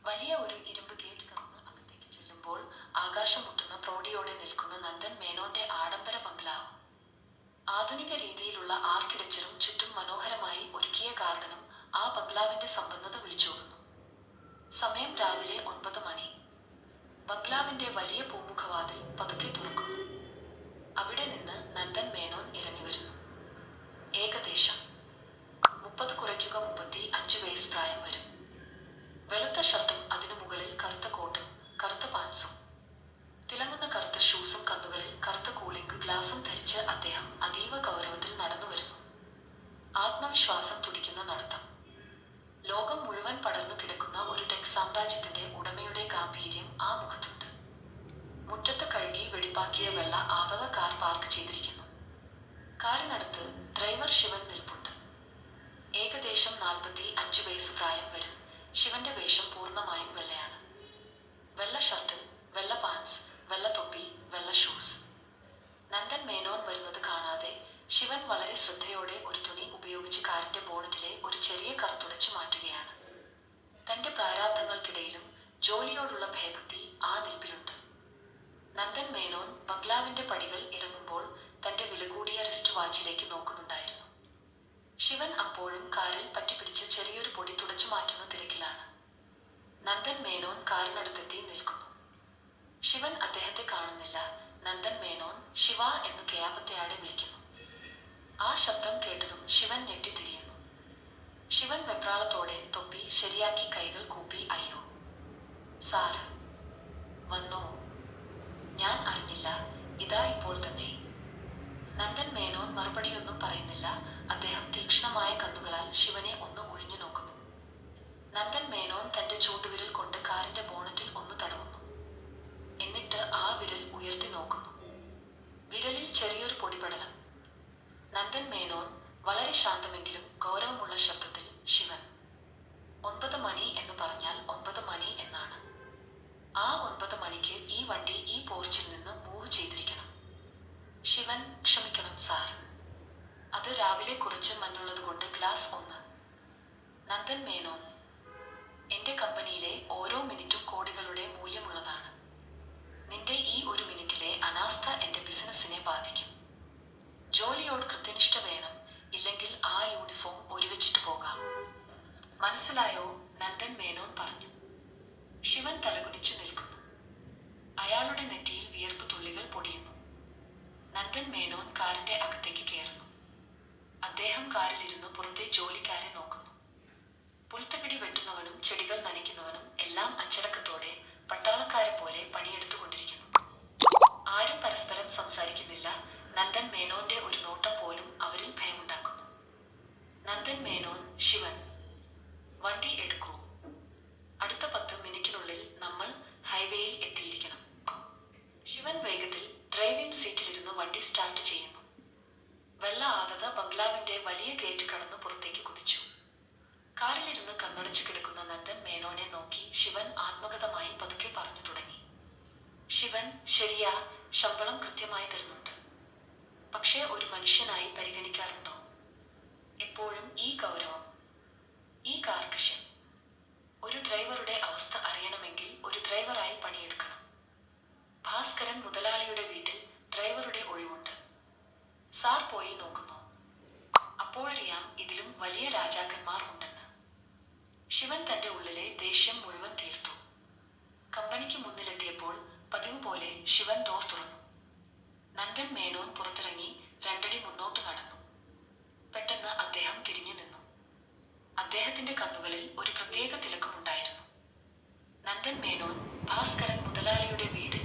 വലിയ ഒരു ഇരുമ്പ് ഗേറ്റ് കടന്ന് അകത്തേക്ക് ചെല്ലുമ്പോൾ ആകാശം മുട്ടുന്ന പ്രൗഢിയോടെ നിൽക്കുന്ന നന്ദൻ മേനോന്റെ ആഡംബര ബംഗ്ലാവ്. ആധുനിക രീതിയിലുള്ള ആർക്കിടെക്ചറും ചുറ്റും മനോഹരമായി ഒരുക്കിയ ഗാർഡനും ആ ബംഗ്ലാവിന്റെ സമ്പന്നത വിളിച്ചോതുന്നു. സമയം രാവിലെ 9 മണി. ബംഗ്ലാവിന്റെ വലിയ പൂമുഖവാതിൽ പതുക്കെ തുറക്കുന്നു. അവിടെ നിന്ന് നന്ദൻ മേനോൻ ഇറങ്ങി വരുന്നു. ഏകദേശം 30 കുറയ്ക്കുക 35 വയസ്സ് പ്രായം വരും. വെളുത്ത ഷർട്ടും അതിനു മുകളിൽ കറുത്ത കോട്ടും കറുത്ത പാൻസും തിളങ്ങുന്ന കറുത്ത ഷൂസും കന്നുകളിൽ കറുത്ത കൂളിംഗ് ഗ്ലാസും ധരിച്ച് അദ്ദേഹം അതീവ ഗൗരവത്തിൽ നടന്നു വരുന്നു. ആത്മവിശ്വാസം തുടിക്കുന്ന നടത്തം. ലോകം മുഴുവൻ പടർന്നു കിടക്കുന്ന ഒരു ടെക് സാമ്രാജ്യത്തിന്റെ ഉടമയുടെ ഗാംഭീര്യം ആ മുഖത്തുണ്ട്. മുറ്റത്ത് കഴുകി വെടിപ്പാക്കിയ വെള്ള ആദവ കാർ പാർക്ക് ചെയ്തിരിക്കുന്നു. കാറിനടുത്ത് ഡ്രൈവർ ശിവൻ നിൽപ്പുണ്ട്. ഏകദേശം 45 വയസ്സ് പ്രായം വരും. ശിവന്റെ വേഷം പൂർണ്ണമായും വെള്ളയാണ്. വെള്ള ഷർട്ട്, വെള്ള പാൻസ്, വെള്ള തൊപ്പി, വെള്ള ഷൂസ്. നന്ദൻ മേനോൻ വരുന്നത് കാണാതെ ശിവൻ വളരെ ശ്രദ്ധയോടെ ഒരു തുണി ഉപയോഗിച്ച് കാറിന്റെ ബോണറ്റിലെ ഒരു ചെറിയ കറ തുടച്ചു മാറ്റുകയാണ്. തന്റെ പ്രാരാബ്ധങ്ങൾക്കിടയിലും ജോലിയോടുള്ള ഭയഭക്തി ആ നിൽപ്പിലുണ്ട്. നന്ദൻ മേനോൻ ബംഗ്ലാവിന്റെ പടികൾ ഇറങ്ങുമ്പോൾ തന്റെ വിലകൂടിയ റിസ്റ്റ് വാച്ചിലേക്ക് നോക്കുന്നുണ്ടായിരുന്നു. ശിവൻ അപ്പോഴും കാറിൽ പറ്റിപ്പിടിച്ച് ചെറിയൊരു പൊടി തുടച്ചു മാറ്റുന്ന തിരക്കിലാണ്. നന്ദൻ മേനോൻ കാറിനടുത്തെത്തി നിൽക്കുന്നു. ശിവൻ അദ്ദേഹത്തെ കാണുന്നില്ല. നന്ദൻ മേനോൻ ശിവ എന്ന് കയാപത്തയാടെ വിളിക്കുന്നു. ആ ശബ്ദം കേട്ടതും ശിവൻ ഞെട്ടിത്തിരിയുന്നു. ശിവൻ വെപ്രാളത്തോടെ തൊപ്പി ശരിയാക്കി കൈകൾ കൂപ്പി, അയ്യോ സാറ് വന്നോ? ഞാൻ അറിഞ്ഞില്ല, ഇതാ ഇപ്പോൾ തന്നെ. നന്ദൻ മേനോൻ മറുപടിയൊന്നും പറയുന്നില്ല. അദ്ദേഹം തീക്ഷ്ണമായ കണ്ണുകളാൽ ശിവനെ ഒന്ന് ഒഴിഞ്ഞു നോക്കുന്നു. നന്ദൻ മേനോൻ തന്റെ ചൂണ്ടുവിരൽ കൊണ്ട് കാറിന്റെ ബോണറ്റിൽ ഒന്ന് തടവുന്നു. എന്നിട്ട് ആ വിരൽ ഉയർത്തി നോക്കുന്നു. വിരലിൽ ചെറിയൊരു പൊടിപടലം. നന്ദൻ മേനോൻ വളരെ ശാന്തമെങ്കിലും ഗൗരവമുള്ള ശബ്ദത്തിൽ, ശിവൻ, 9 മണി എന്ന് പറഞ്ഞാൽ 9 മണി എന്നാണ്. ആ 9 മണിക്ക് ഈ വണ്ടി ഈ പോർച്ചിൽ നിന്ന് മൂവ് ചെയ്തിരിക്കണം. ശിവൻ, ക്ഷമിക്കണം സാർ, അത് രാവിലെ കുറച്ച് മഞ്ഞുള്ളതുകൊണ്ട് ഗ്ലാസ് 1. നന്ദൻ മേനോൻ, എന്റെ കമ്പനിയിലെ ഓരോ മിനിറ്റും കോടികളുടെ മൂല്യമുള്ളതാണ്. നിന്റെ ഈ ഒരു മിനിറ്റിലെ അനാസ്ഥ എന്റെ ബിസിനസ്സിനെ ബാധിക്കും. ജോലിയോട് കൃത്യനിഷ്ഠ വേണം, ഇല്ലെങ്കിൽ ആ യൂണിഫോം ഒരുവെച്ചിട്ട് പോകാം. മനസ്സിലായോ? നന്ദൻ മേനോൻ പറഞ്ഞു. ശിവൻ തലകുനിച്ചു നിൽക്കുന്നു. അയാളുടെ നെറ്റിയിൽ വിയർപ്പ് തുള്ളികൾ പൊടിയുന്നു. നന്ദൻ മേനോൻ കാറിന്റെ അകത്തേക്ക് കയറുന്നു. അദ്ദേഹം കാറിലിരുന്ന് പുറത്തെ ജോലിക്കാരെ നോക്കുന്നു. പുൽത്തകിടി വെട്ടുന്നവനും ചെടികൾ നനയ്ക്കുന്നവനും എല്ലാം അച്ചടക്കത്തോടെ പട്ടാളക്കാരെ പോലെ പണിയെടുത്തുകൊണ്ടിരിക്കുന്നു. ആരും പരസ്പരം സംസാരിക്കുന്നില്ല. നന്ദൻ മേനോന്റെ ഒരു നോട്ടം പോലും അവരിൽ ഭയമുണ്ടാക്കുന്നു. നന്ദൻ മേനോൻ, ശിവൻ, വണ്ടി എടുക്കൂ. അടുത്ത 10 മിനിറ്റിനുള്ളിൽ നമ്മൾ ഹൈവേയിൽ എത്തിയിരിക്കണം. ശിവൻ വേഗത്തിൽ ഡ്രൈവിംഗ് സീറ്റിലിരുന്ന് വണ്ടി സ്റ്റാർട്ട് ചെയ്യുന്നു. വെള്ള ആദത ബംഗ്ലാവിന്റെ വലിയ ഗേറ്റ് കടന്ന് പുറത്തേക്ക് കുതിച്ചു. കാറിലിരുന്ന് കണ്ണടച്ചു കിടക്കുന്ന നന്ദൻ മേനോനെ നോക്കി ശിവൻ ആത്മഗതമായി പതുക്കെ പറഞ്ഞു തുടങ്ങി. ശിവൻ, ശരിയാ, ശമ്പളം കൃത്യമായി തരുന്നുണ്ട്. പക്ഷേ ഒരു മനുഷ്യനായി പരിഗണിക്കാറുണ്ടോ? എപ്പോഴും ഈ ഗൗരവം, ഈ കാർക്കശ്യം. ഒരു ഡ്രൈവറുടെ അവസ്ഥ അറിയണമെങ്കിൽ ഒരു ഡ്രൈവറായി പണിയെടുക്കണം. ഭാസ്കരൻ മുതലാളിയുടെ വീട്ടിൽ ഡ്രൈവറുടെ ഒഴിവുണ്ട്. സാർ പോയി നോക്കുന്നു. അപ്പോഴറിയാം ഇതിലും വലിയ രാജാക്കന്മാർ ഉണ്ടെന്ന്. ശിവൻ തന്റെ ഉള്ളിലെ ദേഷ്യം മുഴുവൻ തീർത്തു. കമ്പനിക്ക് മുന്നിലെത്തിയപ്പോൾ പതിവ് പോലെ ശിവൻ ഡോർ തുറന്നു. നന്ദൻ മേനോൻ പുറത്തിറങ്ങി 2 അടി മുന്നോട്ട് നടന്നു. പെട്ടെന്ന് അദ്ദേഹം തിരിഞ്ഞു നിന്നു. അദ്ദേഹത്തിന്റെ കണ്ണുകളിൽ ഒരു പ്രത്യേക തിലക്കമുണ്ടായിരുന്നു. നന്ദൻ മേനോൻ, ഭാസ്കരൻ മുതലാളിയുടെ വീട്